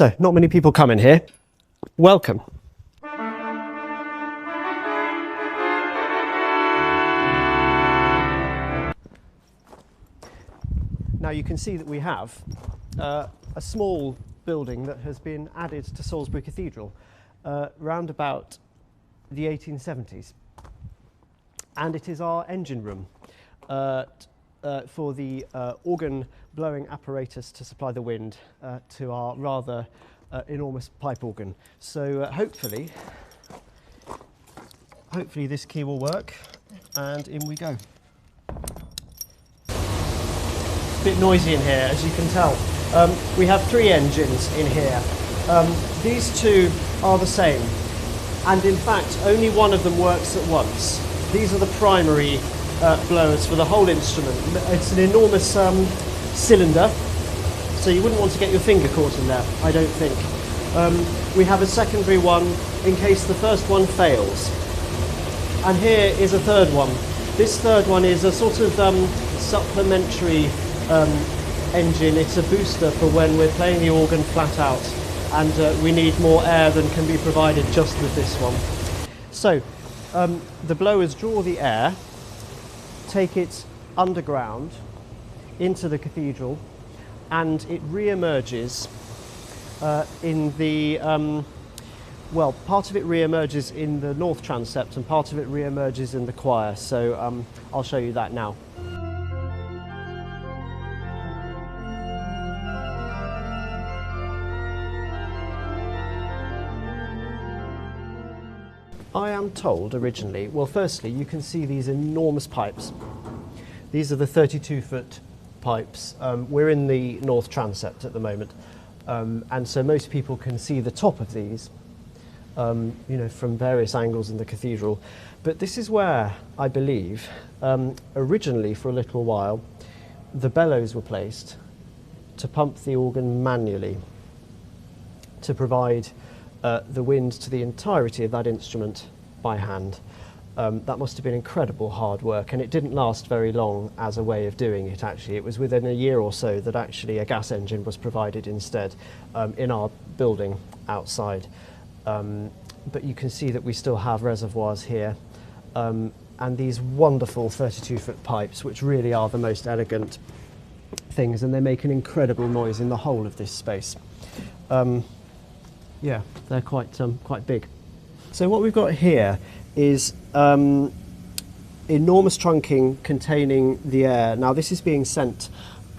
So, not many people come in here. Welcome. Now you can see that we have a small building that has been added to Salisbury Cathedral round about the 1870s. And it is our engine room for the organ blowing apparatus to supply the wind to our rather enormous pipe organ. So hopefully this key will work, and in we go. It's a bit noisy in here, as you can tell. We have 3 engines in here. These 2 are the same, and in fact only one of them works at once. These are the primary blowers for the whole instrument. It's an enormous cylinder, so you wouldn't want to get your finger caught in there, I don't think. We have a secondary one in case the first one fails. And here is a third one. This third one is a sort of supplementary engine. It's a booster for when we're playing the organ flat out and we need more air than can be provided just with this one. So the blowers draw the air, take it underground into the cathedral, and it re-emerges in the well, part of it re-emerges in the north transept and part of it re-emerges in the choir, so I'll show you that now. I am told originally, well, firstly you can see these enormous pipes. These are the 32-foot pipes. We're in the north transept at the moment, and so most people can see the top of these you know, from various angles in the cathedral. But this is where, I believe, originally for a little while, the bellows were placed to pump the organ manually, to provide the wind to the entirety of that instrument by hand. That must have been incredible hard work, and it didn't last very long as a way of doing it, actually. It was within a year or so that actually a gas engine was provided instead in our building outside. But you can see that we still have reservoirs here, and these wonderful 32-foot pipes, which really are the most elegant things, and they make an incredible noise in the whole of this space. Yeah, they're quite big. So what we've got here is enormous trunking containing the air. Now this is being sent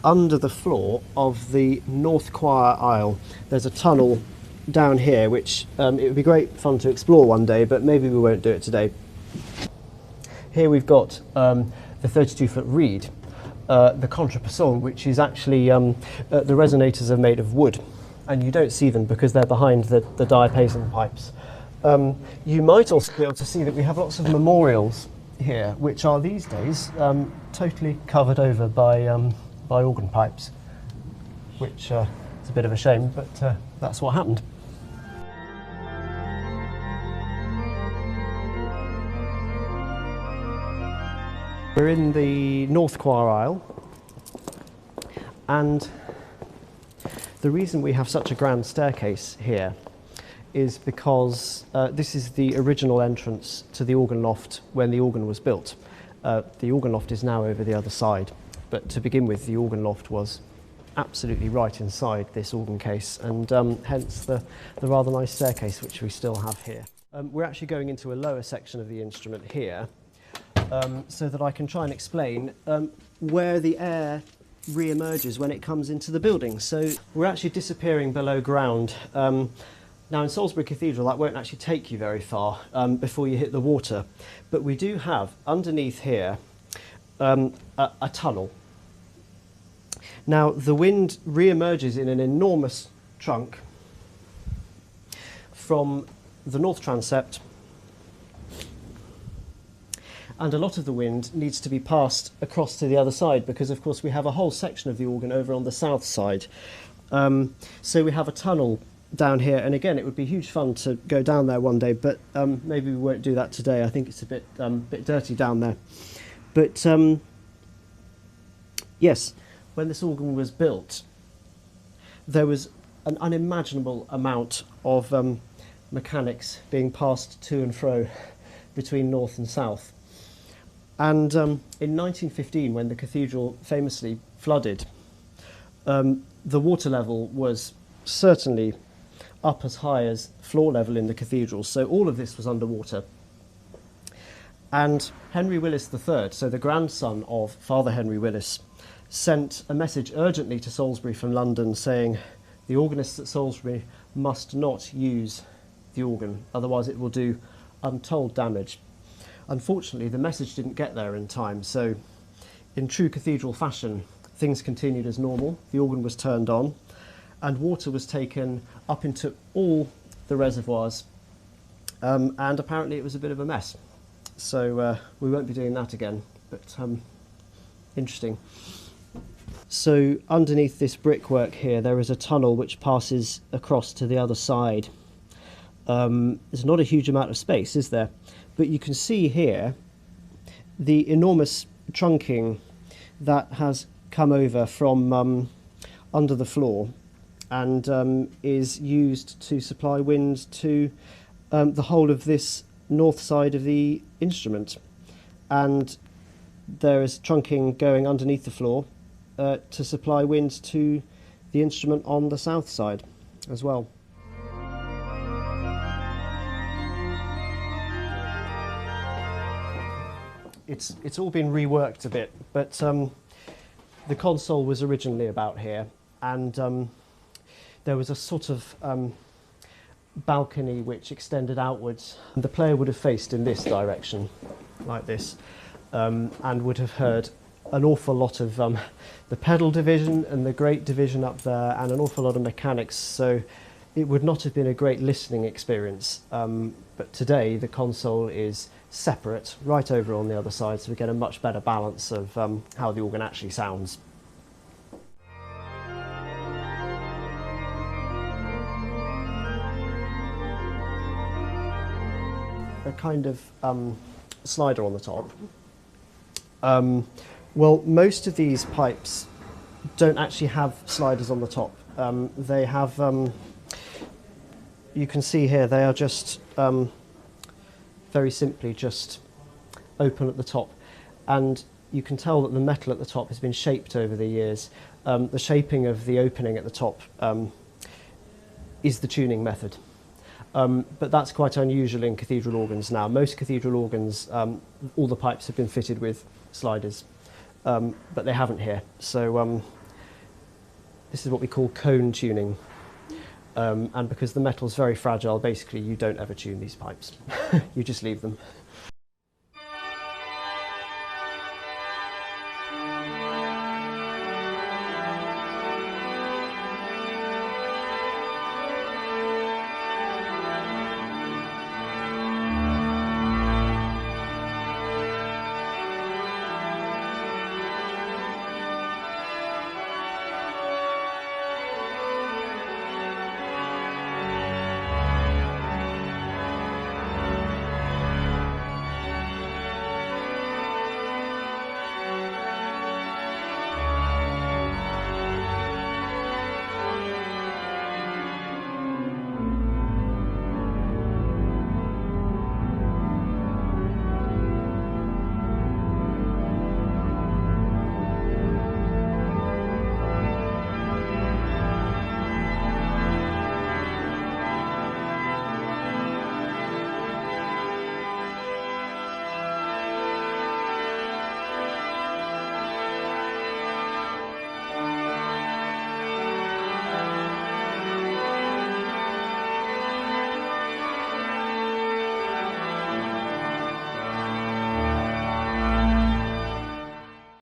under the floor of the north choir aisle. There's a tunnel down here which it would be great fun to explore one day, but maybe we won't do it today. Here we've got the 32-foot reed, the contrapasson, which is actually the resonators are made of wood, and you don't see them because they're behind the diapason pipes. You might also be able to see that we have lots of memorials here, which are these days totally covered over by organ pipes, which is a bit of a shame, but that's what happened. We're in the north choir aisle, and the reason we have such a grand staircase here is because this is the original entrance to the organ loft when the organ was built. The organ loft is now over the other side, but to begin with the organ loft was absolutely right inside this organ case, and hence the rather nice staircase which we still have here. We're actually going into a lower section of the instrument here, so that I can try and explain where the air re-emerges when it comes into the building. So we're actually disappearing below ground. Now in Salisbury Cathedral that won't actually take you very far before you hit the water, but we do have underneath here a tunnel. Now the wind re-emerges in an enormous trunk from the north transept, and a lot of the wind needs to be passed across to the other side because of course we have a whole section of the organ over on the south side. So we have a tunnel down here, and again it would be huge fun to go down there one day, but maybe we won't do that today. I think it's a bit dirty down there. But yes, when this organ was built there was an unimaginable amount of mechanics being passed to and fro between north and south. And in 1915, when the cathedral famously flooded, the water level was certainly up as high as floor level in the cathedral, so all of this was underwater. And Henry Willis III, so the grandson of Father Henry Willis, sent a message urgently to Salisbury from London saying the organists at Salisbury must not use the organ, otherwise it will do untold damage. Unfortunately, the message didn't get there in time, so in true cathedral fashion, things continued as normal. The organ was turned on, and water was taken up into all the reservoirs, and apparently it was a bit of a mess. So we won't be doing that again, but interesting. So underneath this brickwork here, there is a tunnel which passes across to the other side. There's not a huge amount of space, is there? But you can see here the enormous trunking that has come over from under the floor and is used to supply wind to the whole of this north side of the instrument. And there is trunking going underneath the floor to supply wind to the instrument on the south side as well. It's all been reworked a bit, but the console was originally about here, and there was a sort of balcony which extended outwards. The player would have faced in this direction, like this, and would have heard an awful lot of the pedal division and the grate division up there, and an awful lot of mechanics, so it would not have been a great listening experience. But today the console is separate, right over on the other side, so we get a much better balance of how the organ actually sounds. A kind of slider on the top. Well, most of these pipes don't actually have sliders on the top. They have, you can see here, they are just very simply just open at the top, and you can tell that the metal at the top has been shaped over the years. The shaping of the opening at the top is the tuning method. But that's quite unusual in cathedral organs now. Most cathedral organs, all the pipes have been fitted with sliders, but they haven't here. So this is what we call cone tuning. And because the metal's very fragile, basically you don't ever tune these pipes. You just leave them.